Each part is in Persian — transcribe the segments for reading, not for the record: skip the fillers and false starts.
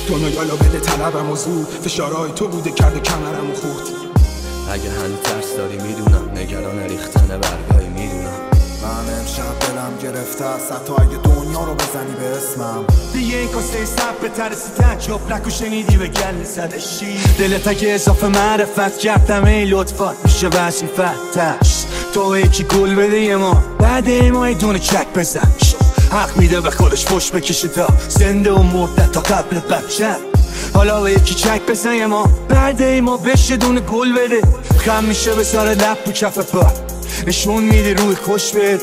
دنیا یالا بده طلبم و زود فشارهای تو بوده کرده کمرم و خورد. اگه هنوز ترس داری میدونم، نگران ریختن برگایی میدونم. من امشب دلم گرفته است حتی اگه دنیا رو بزنی به اسمم. دیگه این کاسه سب به ترسی تجرب نکو شنیدی به گل زدشی. دلت اگه اضافه معرفت کردم ای لطفات میشه وظیفتش. تو یکی گل بده یه ما بعد ما یه دونه چک بزن. حق میده به خودش پشت بکشه تا زنده و مرده تا قبل بچه. حالا به یکی چک بزن یه ما بعد ما بشه دونه گل بده. خم میشه به سر لب تو کف پا نشون میده روی خوش بده.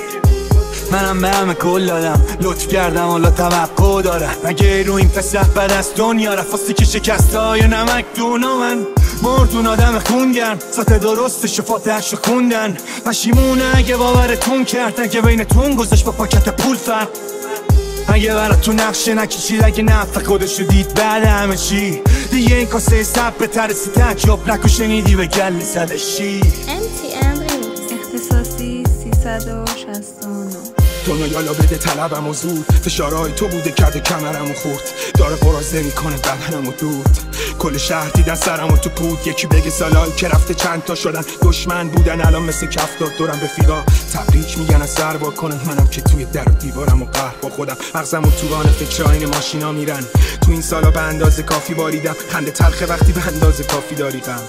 منم به همه کل دادم لطف کردم حالا توقع دارم. اگه رو این پسر بد از دنیا رفاستی که شکسته های نمک دونا من مردون آدم خونگرم سطح درست شفاتش رو خوندن. پشیمونه اگه باورتون کرد اگه بینتون گذاشت با پاکت پول فرق. اگه براتون نقشه نکشید اگه نفع خودش رو دید بعد همه چی. دیگه این کاسه سب به ترسی تجرب نکو شنیدی به گل زدشی. MTM اختصاصی 369. دنیا یالا بده طلبم و زود فشارهای تو بوده کرده کمرم و خورد. داره قرازه میکنه بدنم و دود. کل شهر دیدن سرم و تو پود. یکی بگه سالایی که رفته چند تا شدن دشمن بودن الان مثل کف داد دورم به فیدا. تبریک میگن از سر وا کنن منم که توی در و دیوارم و قهر با خودم. مغزم و توان فکر آین ماشینا میرن. تو این سالا به اندازه کافی باریدم. خنده تلخه وقتی به اندازه کافی داری غم.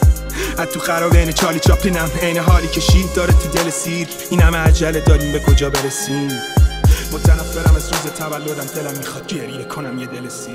از تو خرابه این چالی چاپلینم عین حالی که شید داره تو دل سیر. این همه عجله داریم به کجا برسیم. متنفرم از روز تولدم دلم میخواد گریه کنم یه دل سیر.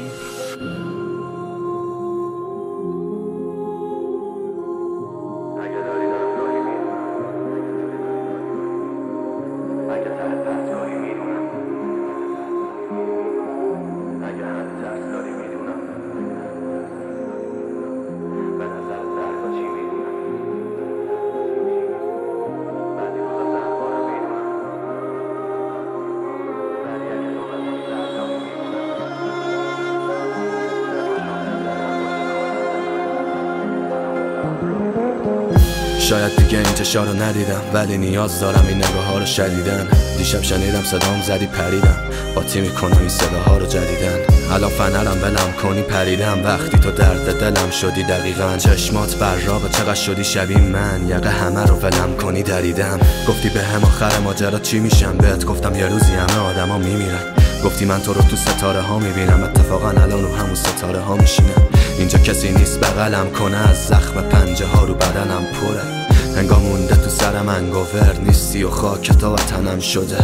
شاید دیگه این چشا رو ندیدم ولی نیاز دارم این نگاه ها رو شدیدن. دیشب شنیدم صدام زدی پریدم قاطی میکنم این صداها رو جدیدن. الان فنرم بلم کنی پریدم وقتی تو درد دلم شدی دقیقا. چشمات برابه چقدر شدی شبیه من یقه همه رو ولم کنی دریدم. گفتی به هم آخر ماجرا چی میشم بهت گفتم یه روزی همه آدما میمیرن. گفتی من تو رو تو ستاره ها میبینم اتفاقا الان رو همون ستاره ها میشینم. اینجا کسی نیست بغلم کنه از زخم پنجه ها رو بدنم پره. انگار مونده تو سرم انگوور نیستی و خاک تا وطنم شده.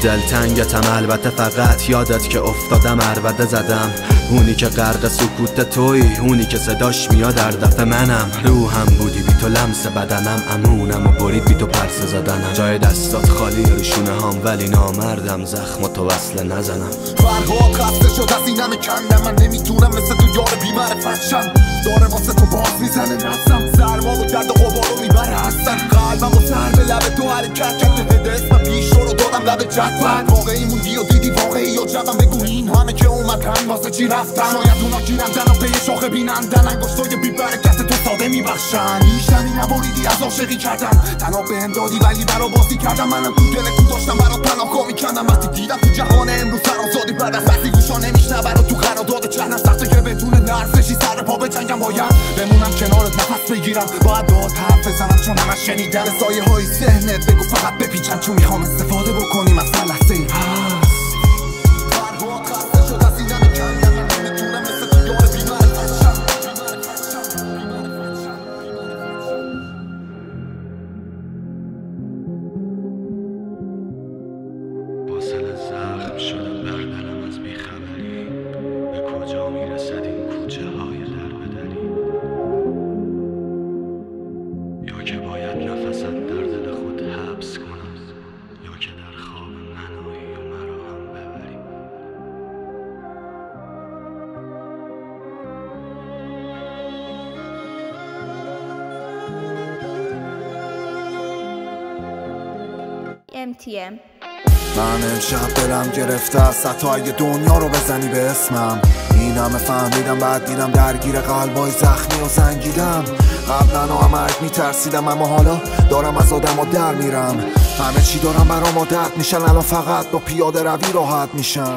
دلتنگتم البته فقط یادت که افتادم عربده زدم. اونی که غرق سکوت توی اونی که صداش میاد در دفع منم. روحم بودی بی تو لمس بدنم امونم و برید بی تو پرسه زدنم. جای دستات خالی روشونه هام ولی نامردم زخم تو وصله نزنم. فرهاد خسته شد از این همه کندم. من نمیتونم مثل تو یار بی‌معرفت شم. داره واسه تو باز میزنه نفسم. سرما و درد غبارو میبره هستن. قلبم و سر به لب تو حرکت کرده بده اسم پیش رو دادم لب جدول. واقعی موندی و دیدی واقعی یا جبم بگو این همه که اومدن واسه چی رفتن. شاید اونا گیرندن و به شاخه بینندن. انگشتای بی برکت تو ساده میبخشن. بیشتری نبریدی از عاشقی کردن. تنها بهم دادی ولی برا بازی کردم. منم تو دل تو داشتم برات پناهگاه میکردم. وقتی دیدم تو جهان امروز فرازادی بعد از وقتی گوشا نمیشنه برا تو قرارداد چندم سخته که بدون لرزشی سر پا بجنگم. باید بمونم کنارت نفس بگیرم. باید باهات حرف بزنم چون همش شنیدم. سایه های ذهنت بگو فقط بپیچن چون میخوام استفاده بکنیم از هر لحظه ای هست. فرهاد خسته شد از این همه کندم. من نمیتونم مثل تو یار بی‌معرفت شم. واصل زخم شدم بر دلم از بیخبری. به کجا میرسد این کوچه های دربدری. یا که باید نفست در دل خود حبس کنم یا که در خواب منایی و مرا هم ببری. MTM. من امشب دلم گرفته است حتی اگه دنیا رو بزنی به اسمم. این همه فهمیدم بعد دیدم درگیر قلبای زخمی و زنگیدم. قبلا و مرگ میترسیدم اما حالا دارم از آدم ها در میرم. همه چی دارم برام عادت میشن الان فقط با پیاده روی راحت میشم.